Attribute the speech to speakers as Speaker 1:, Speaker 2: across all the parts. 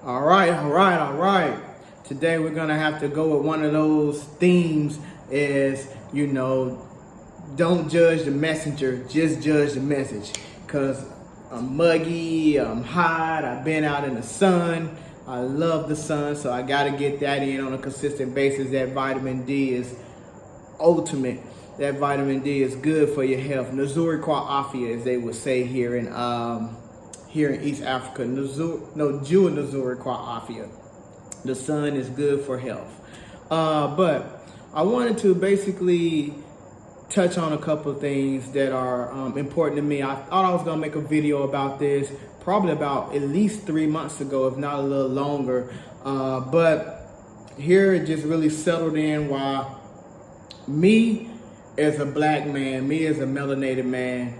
Speaker 1: All right. Today we're gonna have to go with one of those themes is, don't judge the messenger, just judge the message. Cause I'm muggy, I'm hot, I've been out in the sun. I love the sun, so I gotta get that in on a consistent basis. That vitamin D is ultimate. That vitamin D is good for your health. Nzuri kwa afya, as they would say here in East Africa. Jua Nzuri kwa afya. The sun is good for health. But I wanted to basically touch on a couple of things that are important to me. I thought I was gonna make a video about this probably about at least 3 months ago, if not a little longer. But here it just really settled in why me as a black man, me as a melanated man,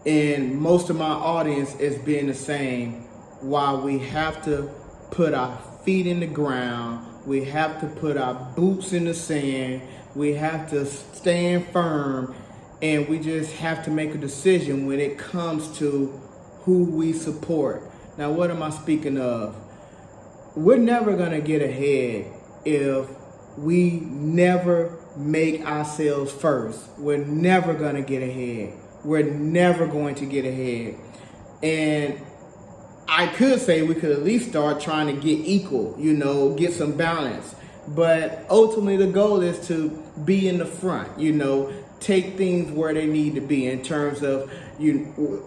Speaker 1: and most of my audience is being the same, why we have to put our feet in the ground, we have to put our boots in the sand, we have to stand firm, and we just have to make a decision when it comes to who we support. Now, what am I speaking of? We're never gonna get ahead if we never make ourselves first. We're never gonna get ahead. We're never going to get ahead. And I could say we could at least start trying to get equal, get some balance. But ultimately the goal is to be in the front, take things where they need to be in terms of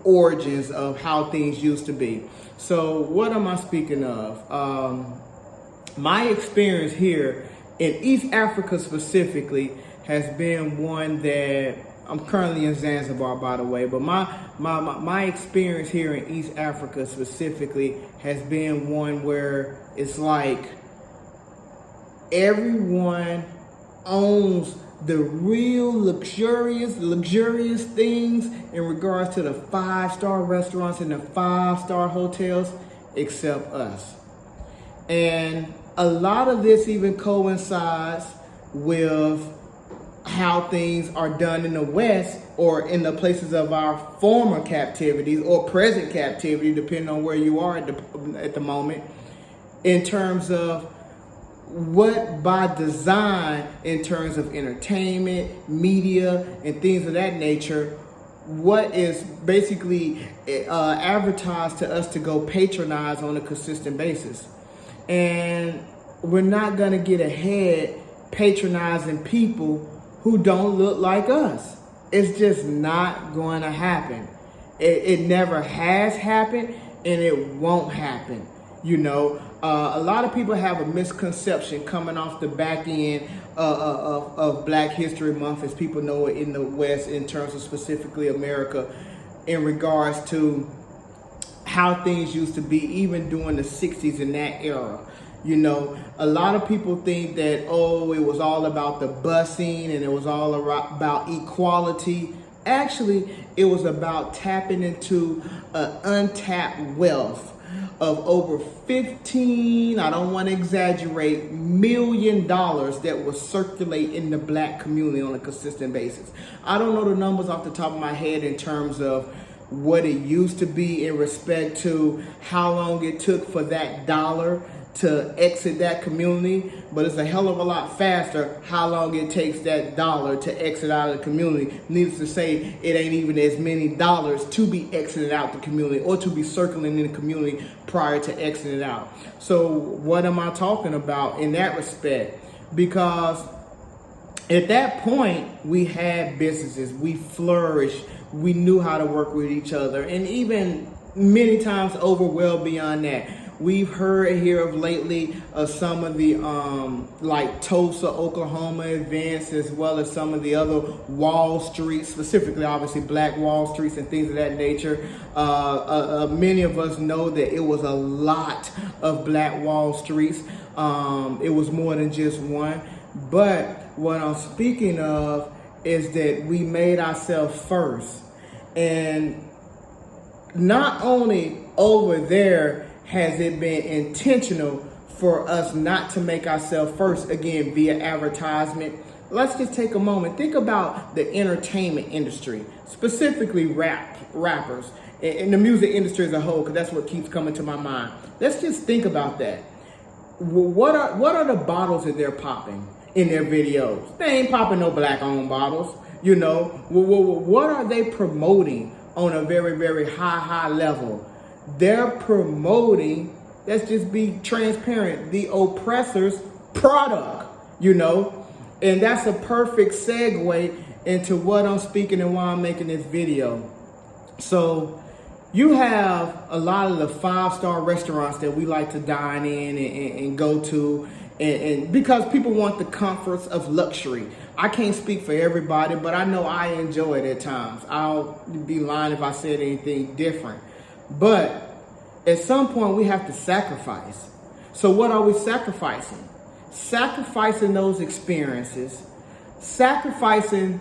Speaker 1: origins of how things used to be. So what am I speaking of? My experience here in East Africa specifically has been one that I'm currently in Zanzibar, by the way, but my experience here in East Africa specifically has been one where it's like everyone owns the real luxurious things in regards to the 5-star restaurants and the 5-star hotels, except us. And a lot of this even coincides with how things are done in the West or in the places of our former captivities or present captivity, depending on where you are at the moment, in terms of what by design, in terms of entertainment, media, and things of that nature, what is basically advertised to us to go patronize on a consistent basis. And we're not gonna get ahead patronizing people who don't look like us. It's just not going to happen. It never has happened, and it won't happen. A lot of people have a misconception coming off the back end of Black History Month, as people know it in the West, in terms of specifically America, in regards to how things used to be, even during the 60s in that era. A lot of people think that, it was all about the busing and it was all about equality. Actually, it was about tapping into untapped wealth of over 15, I don't want to exaggerate, $1 million that will circulate in the black community on a consistent basis. I don't know the numbers off the top of my head in terms of what it used to be in respect to how long it took for that dollar to exit that community, but it's a hell of a lot faster how long it takes that dollar to exit out of the community. Needless to say, it ain't even as many dollars to be exited out the community or to be circling in the community prior to exiting out. So what am I talking about in that respect? Because at that point, we had businesses, we flourished, we knew how to work with each other, and even many times over well beyond that. We've heard here of lately of some of the like Tulsa, Oklahoma events, as well as some of the other Wall Streets, specifically obviously Black Wall Streets and things of that nature. Many of us know that it was a lot of Black Wall Streets. It was more than just one. But what I'm speaking of is that we made ourselves first. And not only over there has it been intentional for us not to make ourselves first, again, via advertisement. Let's just take a moment. Think about the entertainment industry, specifically rappers, and the music industry as a whole, because that's what keeps coming to my mind. Let's just think about that. What are the bottles that they're popping in their videos? They ain't popping no black-owned bottles. You know, what are they promoting on a very, very high level? They're promoting, let's just be transparent, the oppressor's product, you know? And that's a perfect segue into what I'm speaking and why I'm making this video. So you have a lot of the 5-star restaurants that we like to dine in and go to, and because people want the comforts of luxury. I can't speak for everybody, but I know I enjoy it at times. I'll be lying if I said anything different. But at some point we have to sacrifice. So what are we sacrificing? Sacrificing those experiences, sacrificing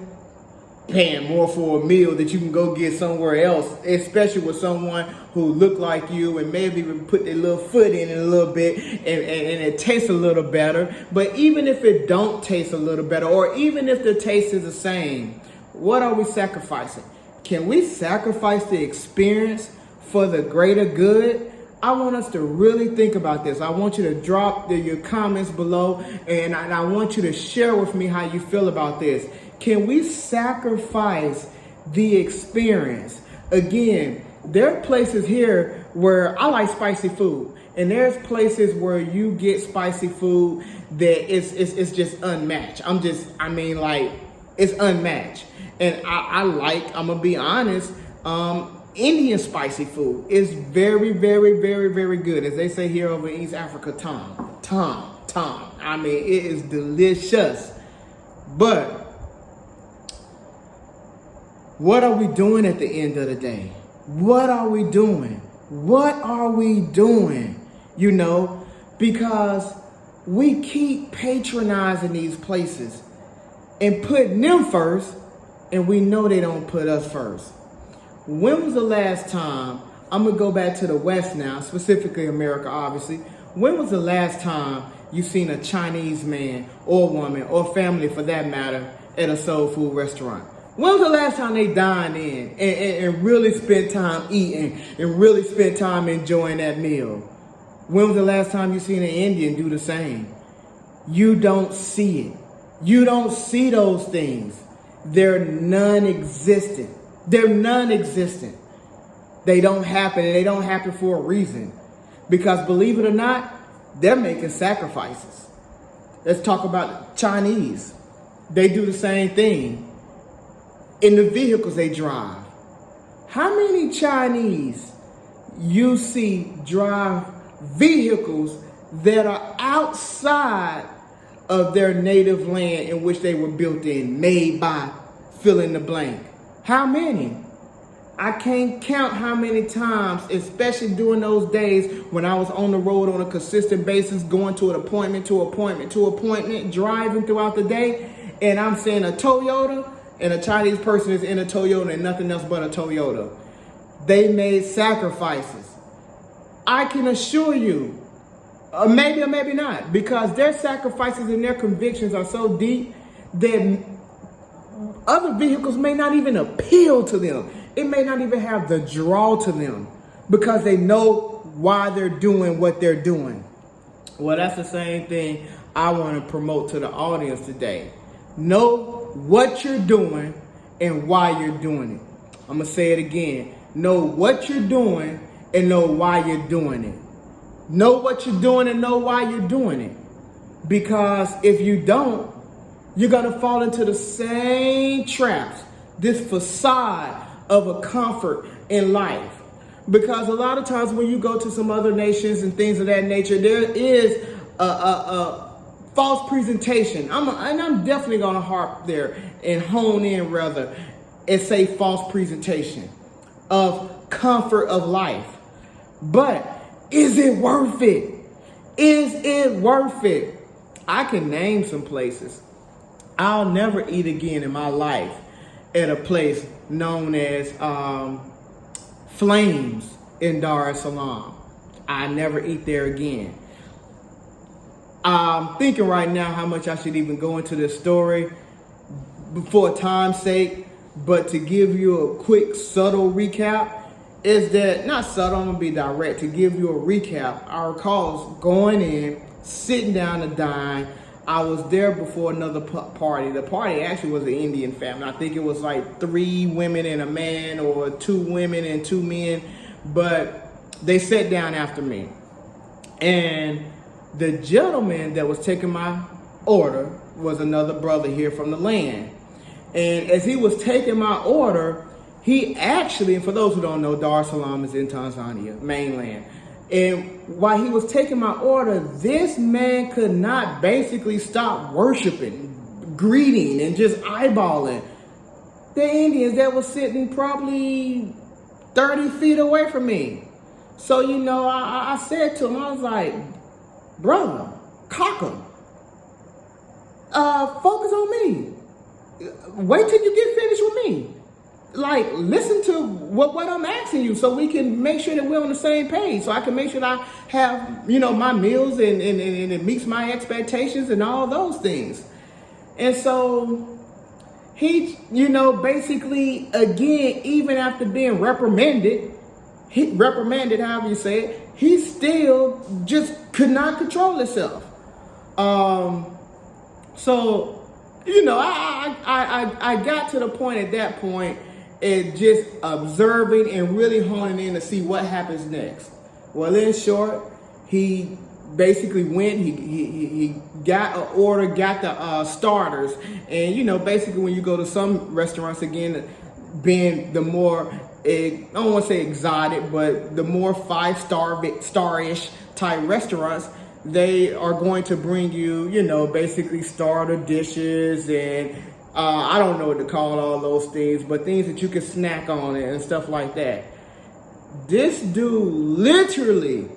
Speaker 1: paying more for a meal that you can go get somewhere else, especially with someone who look like you and maybe even put their little foot in it a little bit and it tastes a little better. But even if it don't taste a little better, or even if the taste is the same, what are we sacrificing? Can we sacrifice the experience for the greater good? I want us to really think about this. I want you to drop your comments below, and I want you to share with me how you feel about this. Can we sacrifice the experience? Again, there are places here where I like spicy food, and there's places where you get spicy food that it's just unmatched. It's unmatched. And I'm gonna be honest, Indian spicy food is very, very, very, very good. As they say here over in East Africa, tom. I mean, it is delicious. But what are we doing at the end of the day? What are we doing? What are we doing? You know, because we keep patronizing these places and putting them first, and we know they don't put us first. When was the last time, I'm going to go back to the West now, specifically America, obviously. When was the last time you seen a Chinese man or woman or family, for that matter, at a soul food restaurant? When was the last time they dined in and really spent time eating and really spent time enjoying that meal? When was the last time you seen an Indian do the same? You don't see it. You don't see those things. They're non-existent. They're non-existent. They don't happen, and they don't happen for a reason. Because believe it or not, they're making sacrifices. Let's talk about Chinese. They do the same thing. In the vehicles they drive. How many Chinese you see drive vehicles that are outside of their native land in which they were built in, made by fill in the blank? How many? I can't count how many times, especially during those days when I was on the road on a consistent basis, going to an appointment to appointment to appointment, driving throughout the day, and I'm seeing a Toyota, and a Chinese person is in a Toyota and nothing else but a Toyota. They made sacrifices. I can assure you, maybe or maybe not, because their sacrifices and their convictions are so deep that other vehicles may not even appeal to them. It may not even have the draw to them because they know why they're doing what they're doing. Well, that's the same thing I want to promote to the audience today. Know what you're doing and why you're doing it. I'm going to say it again. Know what you're doing and know why you're doing it. Know what you're doing and know why you're doing it. Because if you don't, you're going to fall into the same traps, this facade of a comfort in life. Because a lot of times when you go to some other nations and things of that nature, there is a false presentation. I'm definitely going to harp there and hone in rather and say false presentation of comfort of life. But is it worth it? Is it worth it? I can name some places. I'll never eat again in my life at a place known as Flames in Dar es Salaam. I never eat there again. I'm thinking right now how much I should even go into this story for time's sake, but to give you a quick, subtle recap, is that, not subtle, I'm gonna be direct. To give you a recap, I recall going in, sitting down to dine. I was there before another party. The party actually was an Indian family. I think it was like 3 women and a man, or 2 women and 2 men, but they sat down after me. And the gentleman that was taking my order was another brother here from the land. And as he was taking my order, he actually, and for those who don't know, Dar es Salaam is in Tanzania, mainland. And while he was taking my order, this man could not basically stop worshiping, greeting, and just eyeballing the Indians that was sitting probably 30 feet away from me. So, you know, I said to him, I was like, brother, Cocker, focus on me. Wait till you get finished with me. Like, listen to what I'm asking you, so we can make sure that we're on the same page, so I can make sure that I have, you know, my meals and it meets my expectations and all those things. And so he, you know, basically, again, even after being reprimanded, however you say it, he still just could not control himself. So, you know, I got to the point at that point, and just observing and really honing in to see what happens next. Well, in short, he basically went, he got an order, got the starters. And, you know, basically when you go to some restaurants, again, being the more, I don't want to say exotic, but the more 5-star-ish type restaurants, they are going to bring you, you know, basically starter dishes and I don't know what to call all those things, but things that you can snack on and stuff like that. This dude literally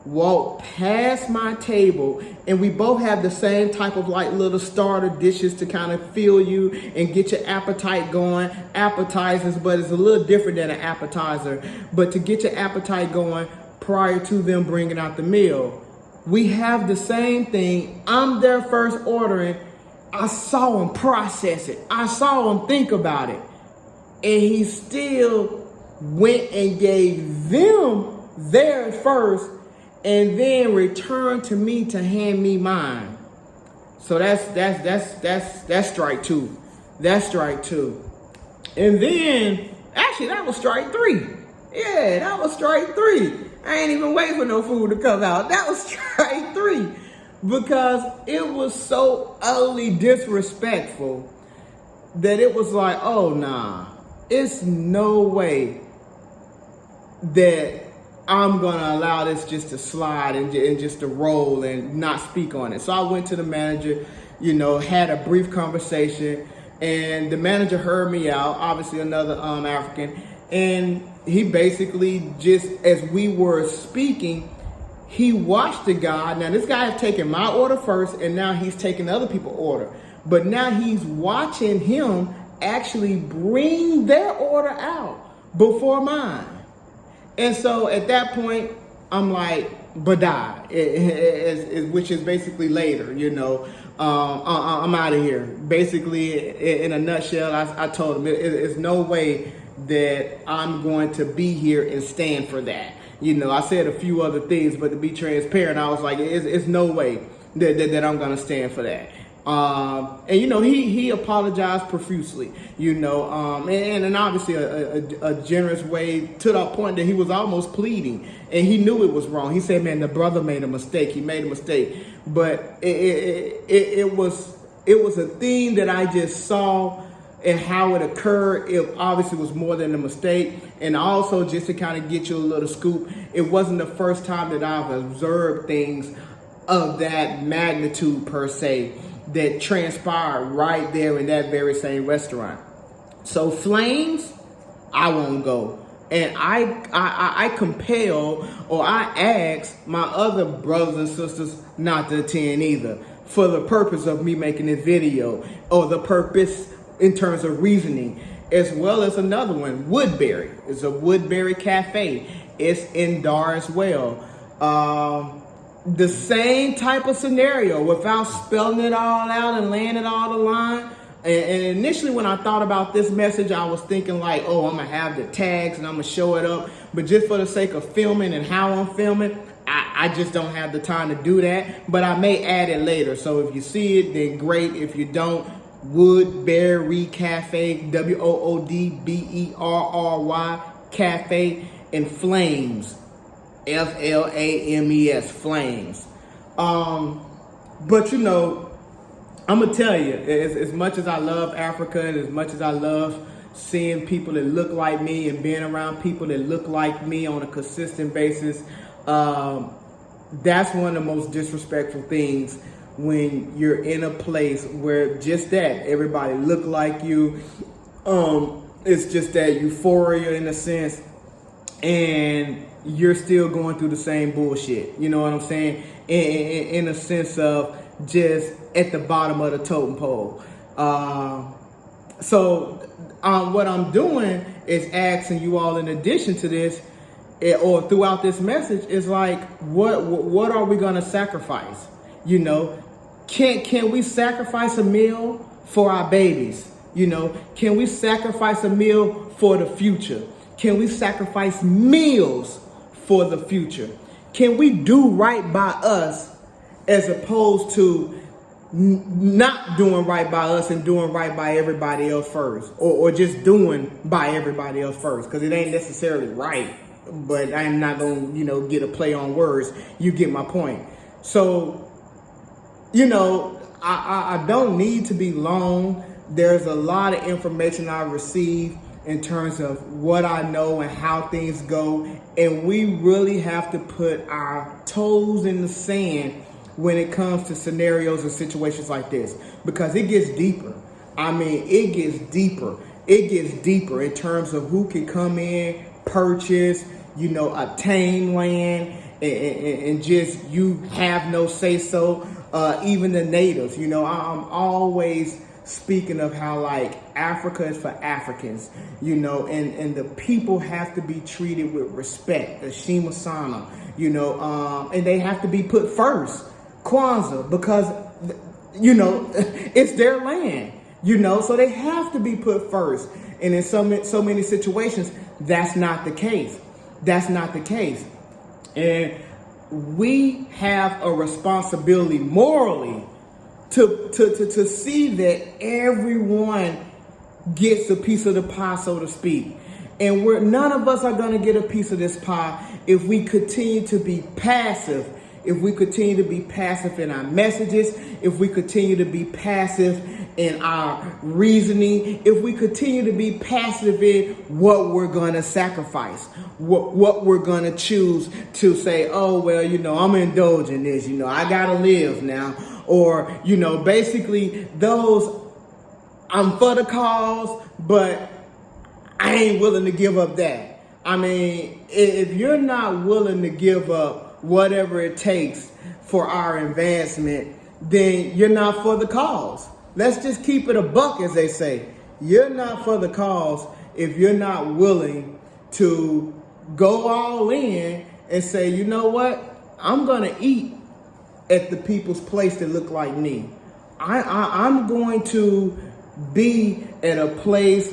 Speaker 1: walked past my table, and we both have the same type of like little starter dishes to kind of fill you and get your appetite going. Appetizers, but it's a little different than an appetizer. But to get your appetite going prior to them bringing out the meal. We have the same thing. I'm there first ordering. I saw him process it. I saw him think about it. And he still went and gave them theirs first and then returned to me to hand me mine. So that's strike 2. That's strike 2. And then, actually that was strike 3. Yeah, that was strike 3. I ain't even waiting for no food to come out. That was strike 3. Because it was so utterly disrespectful that it was like, oh nah, it's no way that I'm gonna allow this just to slide and just to roll and not speak on it. So I went to the manager, you know, had a brief conversation, and the manager heard me out, obviously another African, and he basically just, as we were speaking, he watched the guy. Now this guy has taken my order first, and now he's taking other people's order. But now he's watching him actually bring their order out before mine. And so at that point, I'm like, badai, which is basically later, you know. I'm out of here. Basically, in a nutshell, I told him, there's no way that I'm going to be here and stand for that. You know, I said a few other things, but to be transparent, I was like, it's no way that I'm going to stand for that. And, you know, he apologized profusely, you know, and obviously a generous way, to the point that he was almost pleading, and he knew it was wrong. He said, man, the brother made a mistake. He made a mistake. But it was a thing that I just saw, and how it occurred. It obviously was more than a mistake. And also, just to kind of get you a little scoop, it wasn't the first time that I've observed things of that magnitude per se that transpired right there in that very same restaurant. So Flames, I won't go. And I compel, or I ask my other brothers and sisters not to attend either, for the purpose of me making this video, or the purpose in terms of reasoning, as well as another one, Woodberry. It's a Woodberry Cafe. It's in Dar as well. The same type of scenario, without spelling it all out and laying it all on the line. And initially when I thought about this message, I was thinking like, oh, I'm gonna have the tags and I'm gonna show it up. But just for the sake of filming and how I'm filming, I just don't have the time to do that. But I may add it later. So if you see it, then great. If you don't, Woodberry Cafe, Woodberry Cafe, and Flames, Flames, Flames. But you know, I'm gonna tell you, as much as I love Africa and as much as I love seeing people that look like me and being around people that look like me on a consistent basis, that's one of the most disrespectful things when you're in a place where just that, everybody look like you. It's just that euphoria in a sense, and you're still going through the same bullshit. You know what I'm saying? In a sense of just at the bottom of the totem pole. So what I'm doing is asking you all, in addition to this, or throughout this message, is like, what are we gonna sacrifice? You know, can we sacrifice a meal for our babies? You know, can we sacrifice a meal for the future? Can we sacrifice meals for the future? Can we do right by us as opposed to not doing right by us and doing right by everybody else first, or just doing by everybody else first? Because it ain't necessarily right, but I'm not going to, you know, get a play on words. You get my point. So, you know, I don't need to be long. There's a lot of information I received in terms of what I know and how things go. And we really have to put our toes in the sand when it comes to scenarios and situations like this, because it gets deeper. I mean, it gets deeper. It gets deeper in terms of who can come in, purchase, you know, obtain land, and just you have no say so. Even the natives, you know, I'm always speaking of how like Africa is for Africans, you know, and the people have to be treated with respect, the Shima Sana, you know, and they have to be put first. Kwanzaa, because, you know, it's their land, you know, so they have to be put first. And in so many situations, that's not the case. That's not the case. And we have a responsibility morally to see that everyone gets a piece of the pie, so to speak. And none of us are going to get a piece of this pie if we continue to be passive. If we continue to be passive in our messages, if we continue to be passive in our reasoning, if we continue to be passive in what we're going to sacrifice, what we're going to choose to say, oh, well, you know, I'm indulging this, you know, I got to live now. Or, you know, basically those, I'm for the cause, but I ain't willing to give up that. I mean, if you're not willing to give up whatever it takes for our advancement, then you're not for the cause. Let's just keep it a buck, as they say. You're not for the cause if you're not willing to go all in and say, you know what? I'm going to eat at the people's place that look like me. I'm going to be at a place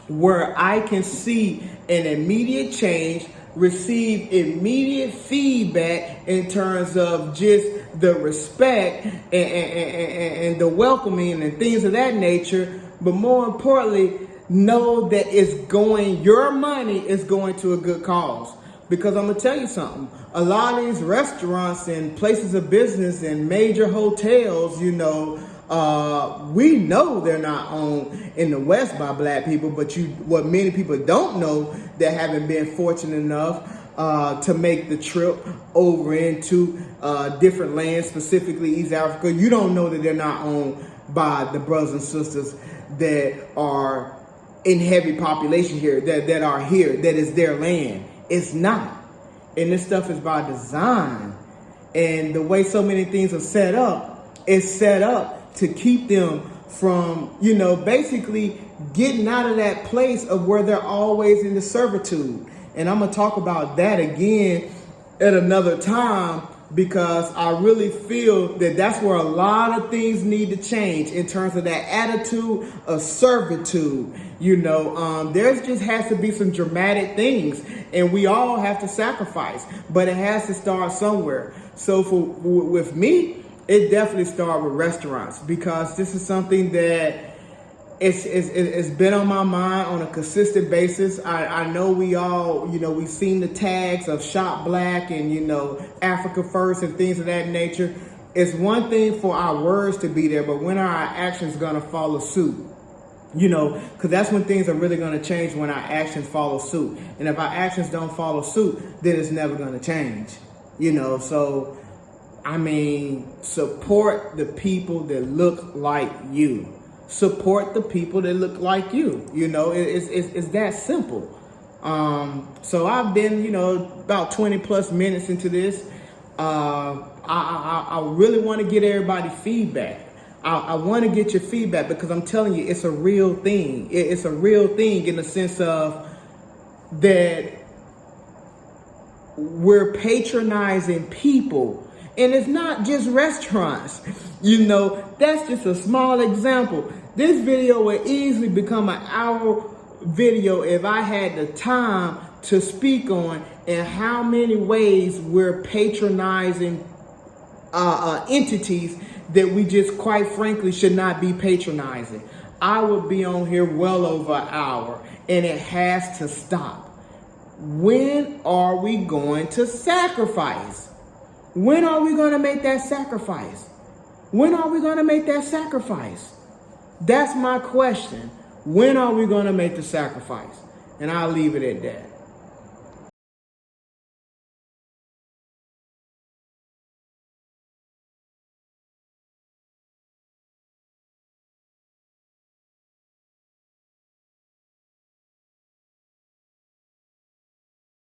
Speaker 1: where I can see an immediate change, receive immediate feedback in terms of just the respect and the welcoming and things of that nature. But more importantly, know that your money is going to a good cause. Because I'm going to tell you something. A lot of these restaurants and places of business and major hotels, you know, we know they're not owned in the West by black people, but what many people don't know that haven't been fortunate enough to make the trip over into different lands, specifically East Africa, you don't know that they're not owned by the brothers and sisters that are in heavy population here, that are here, that is their land. It's not. And this stuff is by design. And the way so many things are set up, it's set up to keep them from, you know, basically getting out of that place of where they're always in the servitude. And I'm going to talk about that again at another time. because I really feel that that's where a lot of things need to change in terms of that attitude of servitude. There's just has to be some dramatic things, and we all have to sacrifice, but it has to start somewhere. So with me, it definitely started with restaurants, because this is something that it's been on my mind on a consistent basis. I know we all, we've seen the tags of Shop Black and, Africa First and things of that nature. It's one thing for our words to be there, but when are our actions going to follow suit? Because that's when things are really going to change, when our actions follow suit. And if our actions don't follow suit, then it's never going to change. So, support the people that look like you. Support the people that look like you. It's that simple. So I've been, about 20 plus minutes into this. I really want to get everybody feedback. I want to get your feedback, because I'm telling you, it's a real thing. It's a real thing in the sense of that we're patronizing people. And it's not just restaurants. That's just a small example. This video would easily become an hour video if I had the time to speak on and how many ways we're patronizing entities that we just quite frankly should not be patronizing. I would be on here well over an hour, and it has to stop. When are we going to sacrifice? When are we going to make that sacrifice? When are we going to make that sacrifice? That's my question. When are we going to make the sacrifice? And I'll leave it at that.